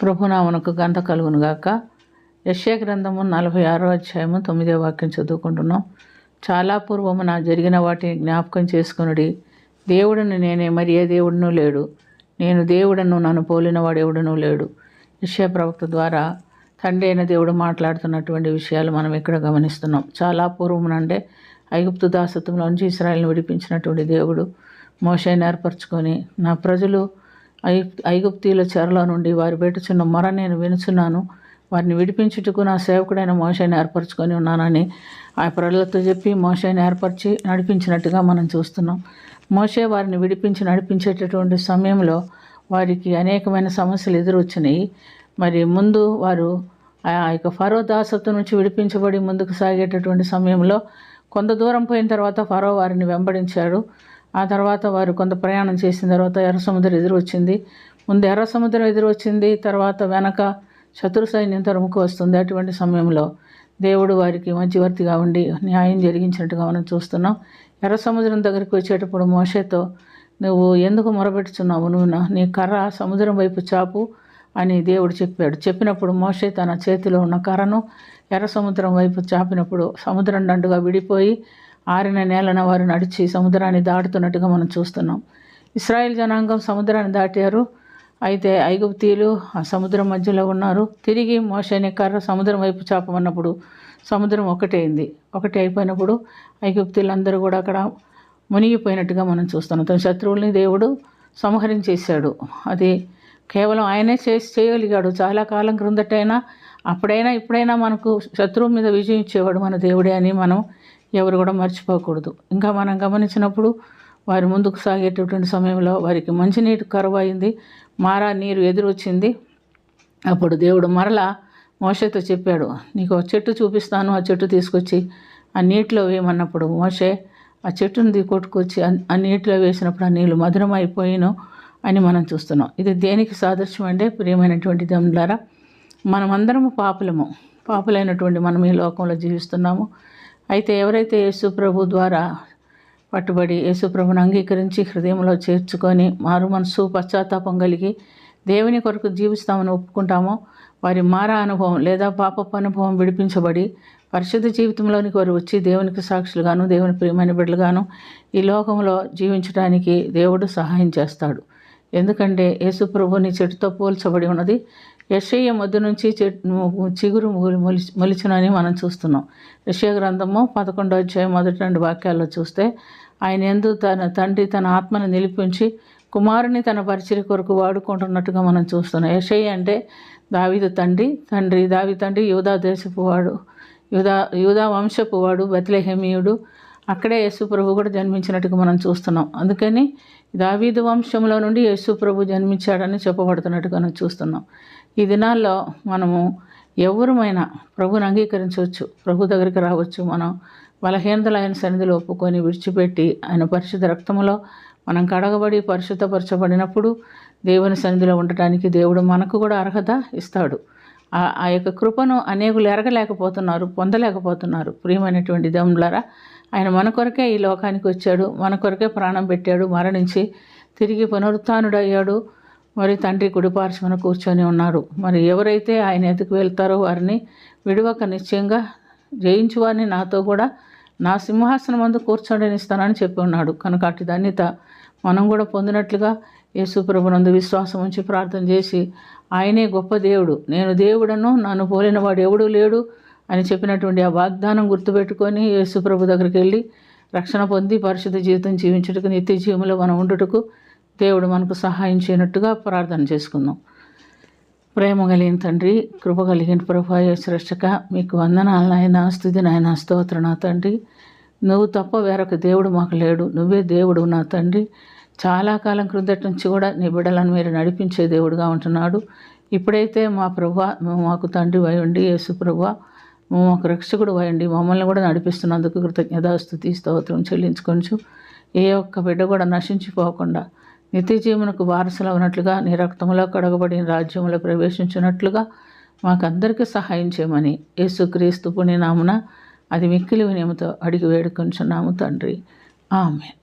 ప్రభునామనకు గంత కలుగును గాక. యెషయా గ్రంథము 46వ అధ్యాయము 9వ వాక్యం చదువుకుంటున్నాం. చాలా పూర్వమున జరిగిన వాటిని జ్ఞాపకం చేసుకొనుడి. దేవుడును నేనే, మరి ఏ దేవుడునూ లేడు. నేను దేవుడను, నన్ను పోలిన వాడు ఎవడునూ లేడు. యెషయా ప్రవక్త ద్వారా తండ్రి అయిన దేవుడు మాట్లాడుతున్నటువంటి విషయాలు మనం ఇక్కడ గమనిస్తున్నాం. చాలా పూర్వమునంటే ఐగుప్తు దాసత్వంలో నుంచి ఇశ్రాయేలును విడిపించినటువంటి దేవుడు మోషేని ఏర్పరచుకొని, నా ప్రజలు ఐగుప్తీయుల చెరలో నుండి వారి పెట్టుచున్న మొర నేను వినుచున్నాను, వారిని విడిపించుటకు నా సేవకుడైన మోషేని ఏర్పరచుకొని ఉన్నానని ఆ ప్రజలతో చెప్పి మోషేని ఏర్పరిచి నడిపించినట్టుగా మనం చూస్తున్నాం. మోషే వారిని విడిపించి నడిపించేటటువంటి సమయంలో వారికి అనేకమైన సమస్యలు ఎదురొచ్చినాయి. మరి ముందు వారు ఆ యొక్క ఫరో దాసత్వం నుంచి విడిపించబడి ముందుకు సాగేటటువంటి సమయంలో కొంత దూరం పోయిన తర్వాత ఫరో వారిని వెంబడించాడు. ఆ తర్వాత వారు కొంత ప్రయాణం చేసిన తర్వాత ఎర్ర సముద్రం ఎదురు వచ్చింది. ముందు ఎర్ర సముద్రం ఎదురు వచ్చింది, తర్వాత వెనక శత్రు సైన్యం తరుముకు వస్తుంది. అటువంటి సమయంలో దేవుడు వారికి మధ్యవర్తిగా ఉండి న్యాయం జరిగించినట్టుగా మనం చూస్తున్నాం. ఎర్ర సముద్రం దగ్గరికి వచ్చేటప్పుడు మోషేతో, నువ్వు ఎందుకు మొరబెట్టుచున్నావు, నువ్వు నీ కర్ర సముద్రం వైపు చాపు అని దేవుడు చెప్పాడు. చెప్పినప్పుడు మోషే తన చేతిలో ఉన్న కర్రను ఎర్ర సముద్రం వైపు చాపినప్పుడు సముద్రం దండుగా విడిపోయి ఆరిన నేలన వారు నడిచి సముద్రాన్ని దాటుతున్నట్టుగా మనం చూస్తున్నాం. ఇశ్రాయేల్ జనాంగం సముద్రాన్ని దాటారు. అయితే ఐగుప్తీయులు ఆ సముద్రం మధ్యలో ఉన్నారు. తిరిగి మోషేని కర్ర సముద్రం వైపు చాపమన్నప్పుడు సముద్రం ఒకటే అయిపోయినప్పుడు ఐగుప్తీయులందరూ కూడా అక్కడ మునిగిపోయినట్టుగా మనం చూస్తున్నాం. తన శత్రువుల్ని దేవుడు సంహరించేశాడు. అది కేవలం ఆయనే చేయగలిగాడు. చాలా కాలం క్రిందటైనా అప్పుడైనా ఇప్పుడైనా మనకు శత్రువు మీద విజయం ఇచ్చేవాడు మన దేవుడే అని మనం ఎవరు కూడా మర్చిపోకూడదు. ఇంకా మనం గమనించినప్పుడు వారు ముందుకు సాగేటటువంటి సమయంలో వారికి మంచినీటి కరువు అయింది, మారా నీరు ఎదురు వచ్చింది. అప్పుడు దేవుడు మరలా మోషేతో చెప్పాడు, నీకు ఒక చెట్టు చూపిస్తాను, ఆ చెట్టు తీసుకొచ్చి ఆ నీటిలో వేయమన్నప్పుడు మోషే ఆ చెట్టుని కొట్టుకొచ్చి ఆ నీటిలో వేసినప్పుడు ఆ నీళ్ళు మధురమైపోయిను అని మనం చూస్తున్నాం. ఇది దేనికి సాదృశ్యం అంటే, ప్రియమైనటువంటి దేవులారా, మనమందరము పాపులైనటువంటి మనం ఈ లోకంలో జీవిస్తున్నాము. అయితే ఎవరైతే యేసు ప్రభు ద్వారా పట్టుబడి యేసు ప్రభుని అంగీకరించి హృదయంలో చేర్చుకొని మారు మనసు పశ్చాత్తాపం కలిగి దేవుని కొరకు జీవిస్తామని ఒప్పుకుంటామో వారి మారా అనుభవం లేదా పాపపు అనుభవం విడిపించబడి పరిశుద్ధ జీవితంలోనికి వారు వచ్చి దేవునికి సాక్షులుగాను దేవుని ప్రియమైన బిడ్డలుగాను ఈ లోకంలో జీవించడానికి దేవుడు సహాయం చేస్తాడు. ఎందుకంటే యేసు ప్రభుని చెట్టుతో పోల్చబడి ఉన్నది. యెషయా మొద్దు నుంచి చిగురు మొలిచునని మనం చూస్తున్నాం. యెషయా గ్రంథము 11వ అధ్యాయం మొదటి 2 వాక్యాల్లో చూస్తే, ఆయన యందు తన తండ్రి తన ఆత్మను నిలిపించి కుమారుని తన పరిచర్య కొరకు వాడుకుంటున్నట్టుగా మనం చూస్తున్నాం. యెషయా అంటే దావీదు తండ్రి దావీదు తండ్రి యూదా దేశపు వాడు, యూదా వంశపు వాడు, బెత్లెహేమీయుడు. అక్కడే యేసు ప్రభు కూడా జన్మించినట్టుగా మనం చూస్తున్నాం. అందుకని దావీదు వంశంలో నుండి యేసు ప్రభు జన్మించాడని చెప్పబడుతున్నట్టుగా మనం చూస్తున్నాం. ఈ దినాల్లో మనము ఎవరమైనా ప్రభుని అంగీకరించవచ్చు, ప్రభు దగ్గరికి రావచ్చు. మనం బలహీనతలు ఆయన సన్నిధిలో ఒప్పుకొని విడిచిపెట్టి ఆయన పరిశుద్ధ రక్తంలో మనం కడగబడి పరిశుద్ధపరచబడినప్పుడు దేవుని సన్నిధిలో ఉండటానికి దేవుడు మనకు కూడా అర్హత ఇస్తాడు. ఆ యొక్క కృపను అనేకులు ఎరగలేకపోతున్నారు, పొందలేకపోతున్నారు. ప్రియమైనటువంటి దేవులారా, ఆయన మన కొరకే ఈ లోకానికి వచ్చాడు, మన కొరకే ప్రాణం పెట్టాడు, మరణించి తిరిగి పునరుత్థానుడయ్యాడు, మరి తండ్రి కుడిపార్శ్వన కూర్చొని ఉన్నారు. మరి ఎవరైతే ఆయన ఎదుకు వెళ్తారో వారిని విడువక నిశ్చయంగా జయించు వారిని నాతో కూడా నా సింహాసనం ముందు కూర్చోండినిస్తానని చెప్పి ఉన్నాడు. కనుక అటు ధన్యత మనం కూడా పొందినట్లుగా యేసు ప్రభునందు విశ్వాసం ఉంచి ప్రార్థన చేసి, ఆయనే గొప్ప దేవుడు, నేను దేవుడను, నన్ను పోలిన వాడు ఎవడూ లేడు అని చెప్పినటువంటి ఆ వాగ్దానం గుర్తుపెట్టుకొని యేసు ప్రభు దగ్గరికి వెళ్ళి రక్షణ పొంది పరిశుద్ధ జీవితం జీవించుటకు, నిత్య జీవంలో మనం ఉండుటకు దేవుడు మనకు సహాయం చేయనట్టుగా ప్రార్థన చేసుకుందాం. ప్రేమ కలిగిన తండ్రి, కృప కలిగిన ప్రభు యేసు, మీకు వందనాలు నాయన, స్తుతి నాయన, స్తోత్రం నా తండ్రి. నువ్వు తప్ప వేరొక దేవుడు మాకు లేడు, నువ్వే దేవుడు నా తండ్రి. చాలా కాలం క్రిందటి నుంచి కూడా నీ బిడ్డలను మీరు నడిపించే దేవుడుగా ఉంటున్నాడు. ఇప్పుడైతే మా ప్రభువా, మాకు తండ్రి అయ్యండి, యేసు ప్రభువా, మాకు రక్షకుడు అయ్యండి, మమ్మల్ని కూడా నడిపిస్తున్నందుకు కృతజ్ఞతాస్తుతి స్తోత్రం చెల్లించుకొంచు. ఏ ఒక్క బిడ్డ కూడా నశించిపోకుండా నిత్య జీవనకు వారసులు ఉన్నట్లుగా, నీ రక్తంలో కడగబడిన రాజ్యంలో ప్రవేశించినట్లుగా మాకందరికీ సహాయం చేయమని యేసుక్రీస్తు పుణ్యనామున అది మిక్కిలి వినయముతో అడిగి వేడుకొంచున్నాము తండ్రి. ఆమేన్.